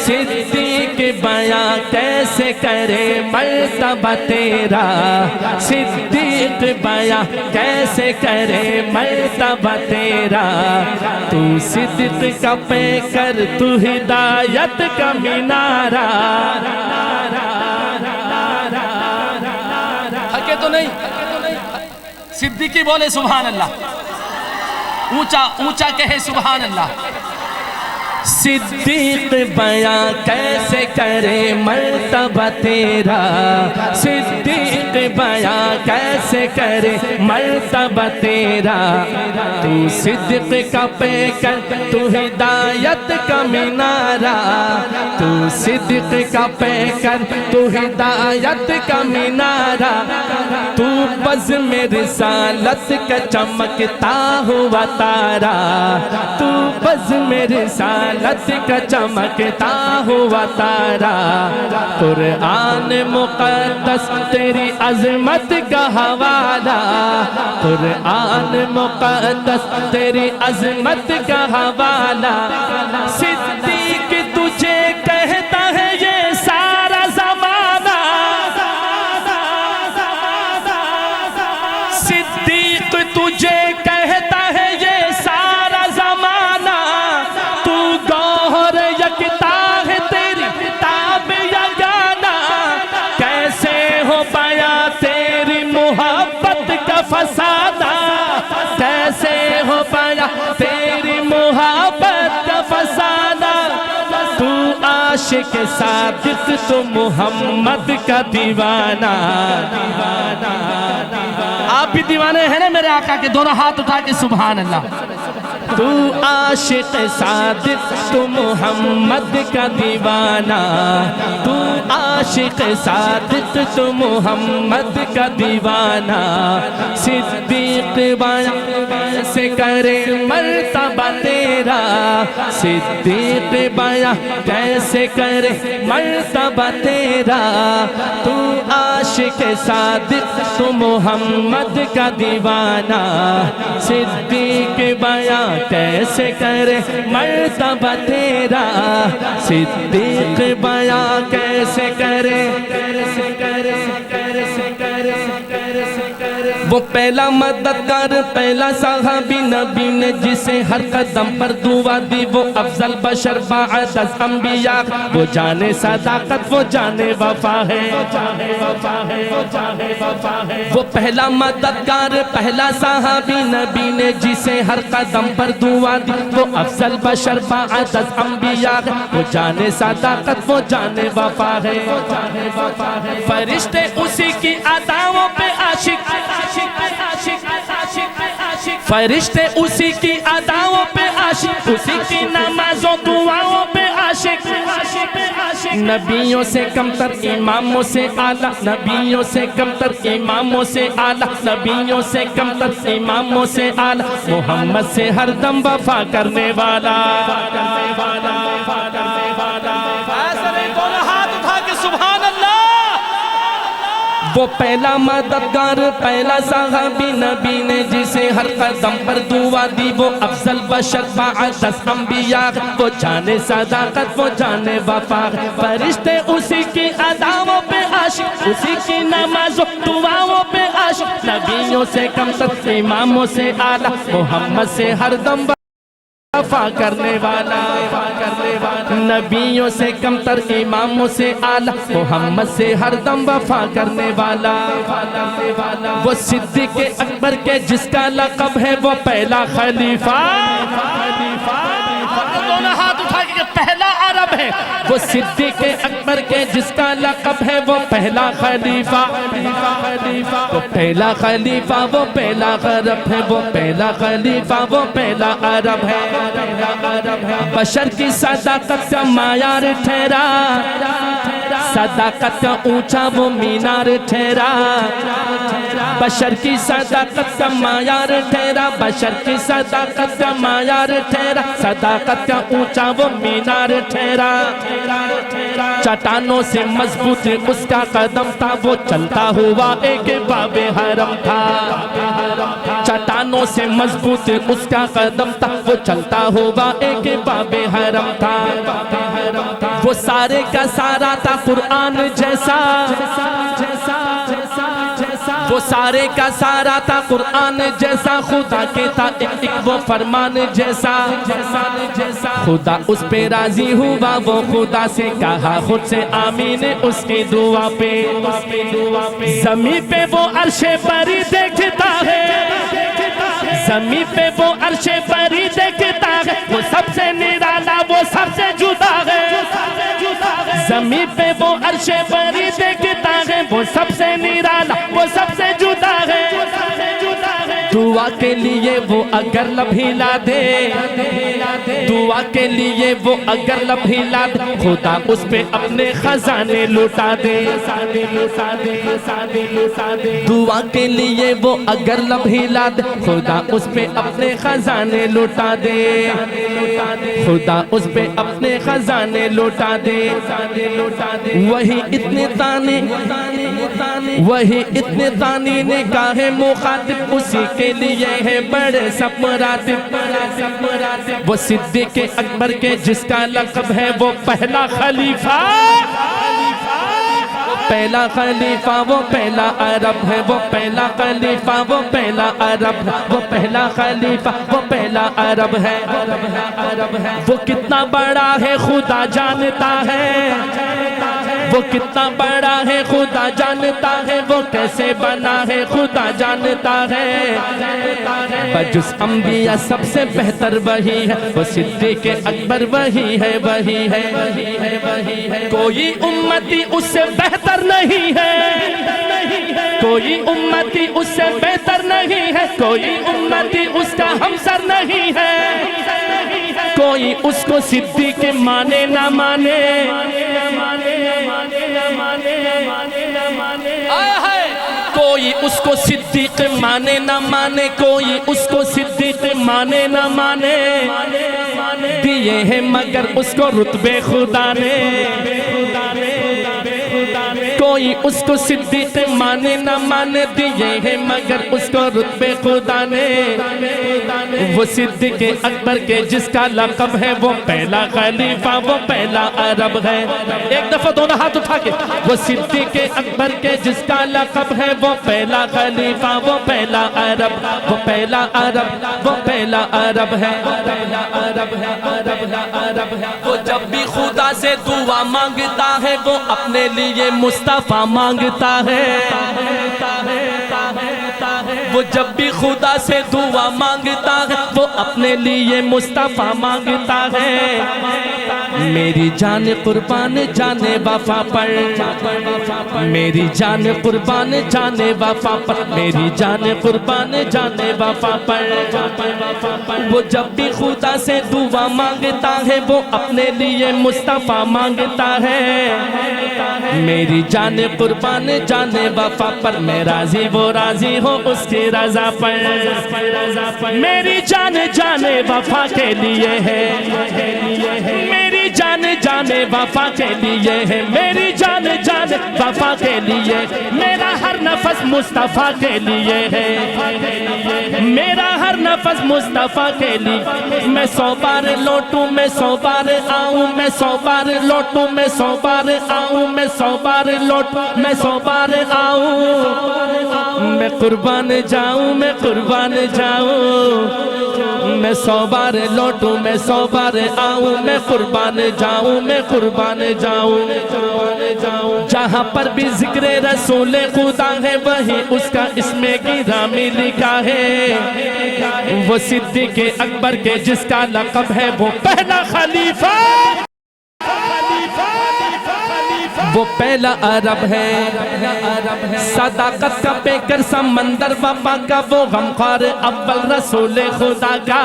صدیق بیاں کیسے کرے مرتبہ تیرا، صدیق بیاں کیسے کرے مرتبہ تیرا، تو صدق کا پیکر تو ہدایت کا مینارہ۔ تھکے تو نہیں؟ صدیقی بولے سبحان اللہ، اونچا اونچا کہے سبحان اللہ۔ صدیق بیاں کیسے کرے مرتبہ تیرا، صدیق بیاں کیسے کرے مرتبہ تیرا، تو صدق کا پیکر تو ہدایت کا مینارہ، تو صدق کا پیکر تو ہدایت کا مینارہ، تو بزم رسالت کا چمکتا ہوا تارا، تو بزم رسالت کا چمکتا ہوا تارا، قرآن مقدس تیری عظمت کا حوالہ، قرآن مقدس تیری عظمت کا حوالہ، صدیق تجھے کہتا ہے یہ سارا زمانہ، صدیق تجھے کہتا ہے یہ سارا زمانہ، تو گوہر یکتا ہے تیری کتاب یگانہ، کیسے ہو بیاں تیری محبت کا فسانہ، کیسے ہو بیاں تیری محبت کا فسانہ، تو عاشق صادق تو محمد کا دیوانہ۔ آپ بھی دیوانے ہیں نا میرے آقا کے؟ دونوں ہاتھ اٹھا کے سبحان اللہ۔ تو عاشق صادق تو محمد کا دیوانہ، تو عاشق صادق تو محمد کا دیوانہ، صدیق بیاں کیسے کرے مرتبہ تیرا، صدیق بیاں کیسے کرے مرتبہ تیرا، تو عاشق صادق تو محمد کا دیوانہ، صدیق بیاں کیسے کرے مرتبہ تیرا، صدیق بیاں کیسے کرے، وہ پہلا مددگار پہلا صحابی نبی نے جسے ہر قدم پر دعا دی، وہ افضل بشر بعد از انبیاء، وہ جانے صداقت وہ جانے وفا ہے، وہ پہلا مددگار پہلا صحابی نبی نے جسے ہر قدم پر دعا دی، وہ افضل بشر بعد از انبیاء، وہ جانے صداقت وہ جانے وفا ہے، فرشتے اسی کی اداؤں پہ عاشق، فرشتے اسی کی اداؤں پہ عاشق، اسی کی نمازوں دعاؤں پہ عاشق، نبیوں سے کمتر اماموں سے اعلیٰ، نبیوں سے کمتر اماموں سے اعلیٰ، نبیوں سے کمتر اماموں سے اعلیٰ، محمد سے ہر دم وفا کرنے والا۔ وہ پہلا مددگار پہلا صحابی نبی نے جسے ہر قدم پر دعا دی، وہ افضل بشر بعد از انبیاء، وہ جانے صداقت وہ جانے وفا، فرشتے اسی کی اداؤں پہ عاشق، اسی کی نمازوں دعاؤں پہ عاشق، نبیوں سے کمتر اماموں سے اعلیٰ، محمد سے ہر دم وفا کرنے والا، نبیوں سے کمتر اماموں سے اعلیٰ، محمد سے ہر دم وفا کرنے والا، وہ صدیق اکبر کے جس کا لقب ہے وہ پہلا خلیفہ، دونوں ہاتھ اٹھا کے پہلا عرب ہے، وہ صدیق اکبر کے جس کا لقب ہے وہ پہلا خلیفہ، وہ پہلا خلیفہ وہ پہلا عرب ہے، وہ پہلا خلیفہ وہ پہلا عرب ہے، بشر کی صداقت کا معیار ٹھہرا، صداقت کا اونچا وہ مینار ٹھہرا، بشر کی صداقت کا معیار ٹھہرا، بشر کی صداقت کا معیار ٹھہرا، صداقت کا اونچا وہ مینار ٹھہرا، چٹانوں سے مضبوط اس کا قدم تھا، وہ چلتا ہوا ایک باب حرم تھا، چٹانوں سے مضبوط اس کا قدم تھا، وہ چلتا ہوا ایک باب حرم تھا، وہ سارے کا سارا تھا قرآن جیسا، وہ سارے کا سارا تھا قرآن جیسا، خدا کے تھا ایک وہ فرمان جیسا، خدا اس پہ راضی ہوا، وہ خدا سے کہا خود سے آمین اس کی دعا پہ، زمین پہ وہ عرش بری دیکھتا ہے، زمین پہ وہ عرش بری دیکھتا ہے، وہ سب سے نرالا وہ سب سے جدا ہے، زمین پہ وہ عرش بری دیکھتا ہے، وہ سب سے نرالا وہ سب سے جدا ہے، دعا کے لیے وہ اگر لب ہلا دے، دعا کے لیے وہ اگر لب ہلا دے، خدا اس پہ اپنے خزانے لوٹا دے، دعا کے لیے وہ اگر لب ہلا دے، خدا اس پہ اپنے خزانے لوٹا دے، خدا اس پہ اپنے خزانے لوٹا دے، وہی اتنے دانے، وہی اتنے دانی نے کہا مخاطب اسی کے لیے ہے بڑے سب مراتب، وہ صدیق اکبر کے جس کا لقب ہے وہ پہلا خلیفہ، پہلا خلیفہ وہ پہلا عرب ہے، وہ پہلا خلیفہ وہ پہلا عرب ہے، وہ پہلا خلیفہ وہ پہلا عرب ہے، وہ کتنا بڑا ہے خدا جانتا ہے، وہ کتنا بڑا ہے خدا جانتا ہے، وہ کیسے بنا ہے خدا جانتا ہے، بجز انبیاء سب سے بہتر وہی ہے، وہ صدیق اکبر وہی ہے، وہی ہے، کوئی امتی اس سے بہتر نہیں ہے، کوئی امتی اس سے بہتر نہیں ہے، کوئی امتی اس کا ہمسر نہیں ہے، کوئی اس کو صدیق مانے نہ مانے، کوئی اس کو صدیق مانے نہ مانے، کوئی اس کو صدیق مانے نہ مانے، دیے ہیں مگر اس کو رتبے خدا نے، کوئی اس کو صدیق مانے نہ مانے، دیے ہیں مگر اس کو رتبے خدا نے، وہ صدیق اکبر کے جس کا لقب ہے وہ پہلا خلیفہ وہ پہلا عرب ہے، ایک دفعہ دونوں ہاتھ اٹھا کے، وہ صدیق اکبر کے جس کا لقب ہے وہ پہلا خلیفہ وہ پہلا عرب، وہ پہلا عرب وہ پہلا عرب ہے، وہ جب بھی خدا سے دعا مانگتا ہے وہ اپنے لیے مصطفیٰ مانگتا ہے، وہ جب بھی خدا سے دعا مانگتا ہے وہ اپنے لیے مصطفیٰ مانگتا ہے، میری جان قربان جان وفا پر، میری جان قربان جان وفا پر، میری جان قربان جان وفا پر، وہ جب بھی خدا سے دعا مانگتا ہے وہ اپنے لیے مصطفیٰ مانگتا ہے، میری جان قربان جان وفا پر، میں راضی وہ راضی ہو اس کی رضا پر، میری جان جان وفا کے لیے ہے، میری جان جان وفا کے لیے ہے، میری جان جان وفا کے لیے، میرا ہر نفس مصطفیٰ کے لیے ہے، میرا ہر نفس مصطفیٰ کے لیے، میں 100 بار لوٹوں میں 100 بار آؤں، میں 100 بار لوٹوں میں 100 بار آؤں، میں 100 بار لوٹوں میں 100 بار آؤں، میں قربان جاؤں میں قربان جاؤں، میں 100 بار لوٹوں میں 100 بار آؤں، میں قربان جاؤں میں قربان جاؤں، جہاں پر بھی ذکر رسول خدا ہے وہی اس کا اسم گرامی لکھا ہے، وہ صدیق اکبر کے جس کا لقب ہے وہ پہلا خلیفہ وہ پہلا عرب ہے، صداقت کا پیکر سمندر وفا کا وہ غمخوار اول رسول خدا کا،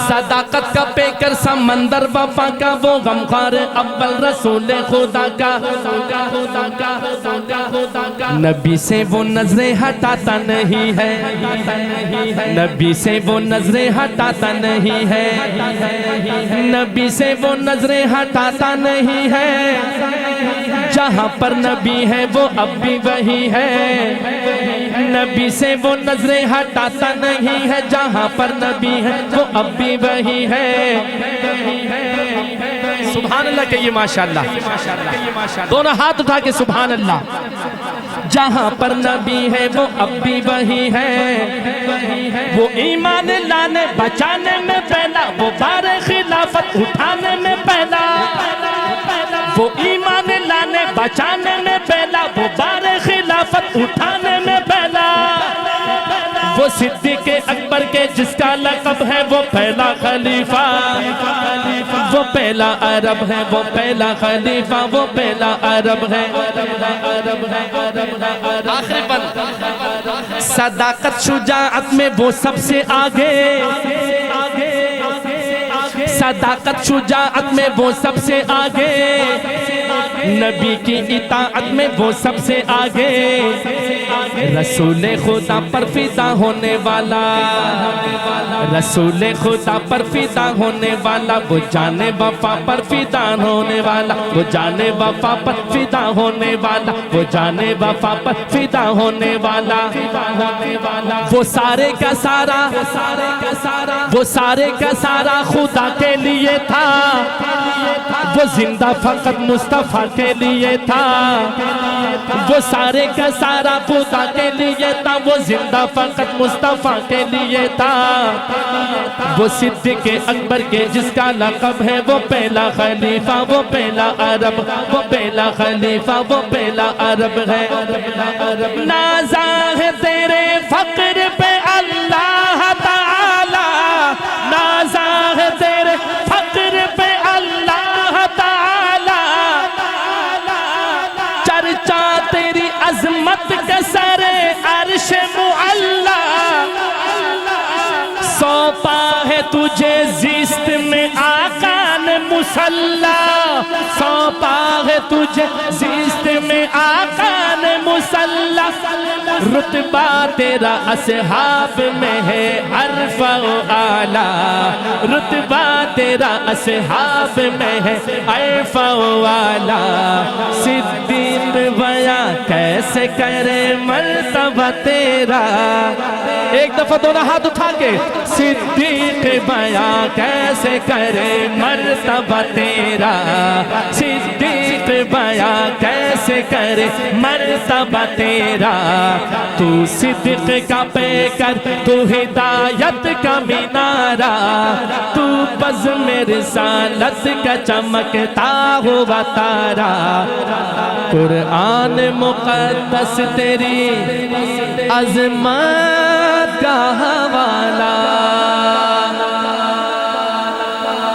صداقت کا پیکر سمندر وفا کا وہ غمخوار اول رسول خدا کا، نبی سے وہ نظریں ہٹاتا نہیں ہے، نبی سے وہ نظریں ہٹاتا نہیں ہے، نبی سے وہ نظریں ہٹاتا نہیں ہے، جہاں پر نبی ہے وہ اب بھی وہی ہے، نبی سے وہ نظریں ہٹاتا نہیں ہے، جہاں پر نبی ہے وہ اب بھی وہی ہے، سبحان اللہ کہیے ماشاءاللہ، دونوں ہاتھ اٹھا کے سبحان اللہ۔ جہاں پر نبی ہے وہ اب بھی وہی ہے، وہ ایمان لانے بچانے میں پہلا، وہ بار خلافت اٹھانے میں پہلا، وہ ایمان لانے بچانے میں پہلا، وہ بار خلافت اٹھانے میں پہلا، وہ صدیق اکبر کے جس کا لقب ہے وہ پہلا خلیفہ، وہ پہلا عرب ہے، وہ پہلا خلیفہ، وہ پہلا عرب ہے۔ آخری بند، صداقت شجاعت میں وہ سب سے آگے، صداقت شجاعت میں وہ سب سے آگے، نبی کی اطاعت میں وہ سب سے آگے، رسول خدا پر فدا ہونے والا، رسول خدا پر فدا ہونے والا، وہ جان وفا پر فدا ہونے والا، وہ جان وفا پر فدا ہونے والا، وہ جان وفا پر فدا ہونے والا، وہ سارے کا سارا، وہ سارے کا سارا خدا کے لیے تھا، وہ زندہ فقط مصطفیٰ کے لیے تھا، وہ سارے کا سارا خدا کے لیے تھا، وہ زندہ فقط مصطفیٰ کے لیے تھا، وہ صدیق اکبر کے جس کا لقب ہے وہ پہلا خلیفہ، وہ پہلا عرب، وہ پہلا خلیفہ، وہ پہلا عرب ہے۔ نازا ہے تیرے فقر پہ اللہ تعالی، نازا ہے تیرے فقر پہ اللہ تعالی، چرچا تیری عظمت کا سر عرش معلا، سونپا ہے تجھے زیست میں آقا نے مسلح، سونپا ہے تجھے زیست میں آقا نے مسلح، رتبہ تیرا اصحاب میں ہے عرفہ و اعلیٰ، رتبہ تیرا اصحاب میں ہے عرفہ و اعلیٰ، صدیق بیاں کیسے کرے مرتبہ تیرا، ایک دفعہ دونوں ہاتھ اٹھا کے، صدیق بیاں کیسے کرے مرتبہ تیرا، صدیق بیاں کیسے کرے مرتبہ تیرا، تو صدق کا پیکر، تو ہدایت کا مینارہ، تو بزم رسالت کا چمکتا ہوا تارا، قرآن مقدس تیری عظمت کا